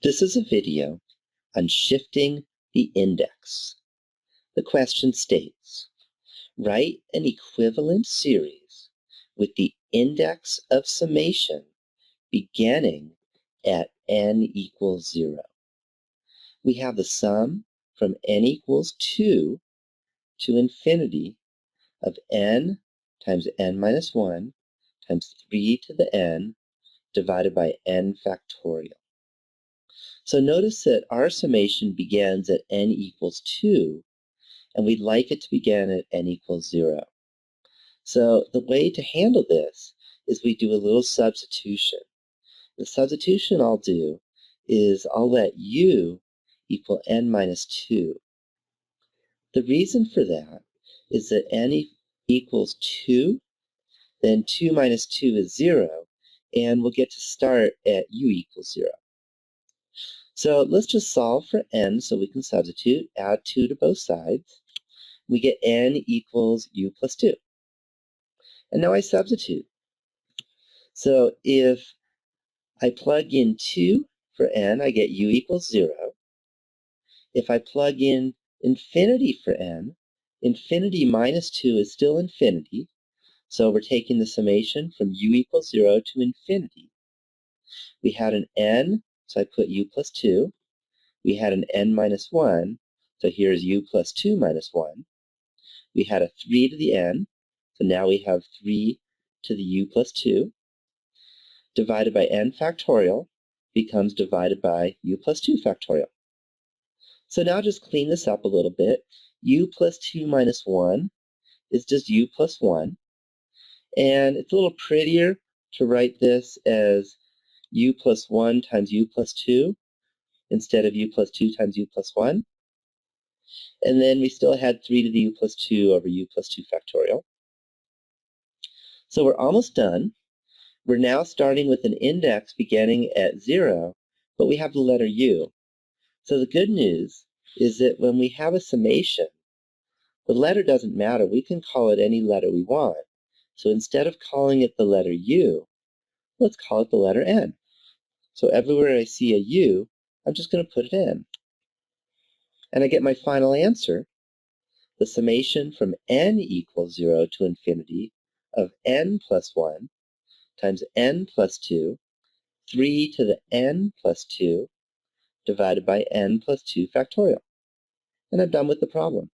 This is a video on shifting the index. The question states, write an equivalent series with the index of summation beginning at n equals 0. We have the sum from n equals 2 to infinity of n times n minus 1 times 3 to the n divided by n factorial. So notice that our summation begins at n equals 2, and we'd like it to begin at n equals 0. So the way to handle this is we do a little substitution. The substitution I'll do is I'll let u equal n minus 2. The reason for that is that n equals 2, then 2 minus 2 is 0, and we'll get to start at u equals 0. So let's just solve for n so we can substitute, add 2 to both sides. We get n equals u plus 2. And now I substitute. So if I plug in 2 for n, I get u equals 0. If I plug in infinity for n, infinity minus 2 is still infinity. So we're taking the summation from u equals 0 to infinity. We had an n, so I put u plus 2. We had an n minus 1, so here's u plus 2 minus 1. We had a 3 to the n, so now we have 3 to the u plus 2. Divided by n factorial becomes divided by u plus 2 factorial. So now just clean this up a little bit. U plus 2 minus 1 is just u plus 1. And it's a little prettier to write this as u plus 1 times u plus 2 instead of u plus 2 times u plus 1. And then we still had 3 to the u plus 2 over u plus 2 factorial. So we're almost done. We're now starting with an index beginning at 0, but we have the letter u. So the good news is that when we have a summation, the letter doesn't matter. We can call it any letter we want. So instead of calling it the letter u, let's call it the letter n. So everywhere I see a u, I'm just going to put it in. And I get my final answer, the summation from n equals 0 to infinity of n plus 1 times n plus 2, 3 to the n plus 2, divided by n plus 2 factorial. And I'm done with the problem.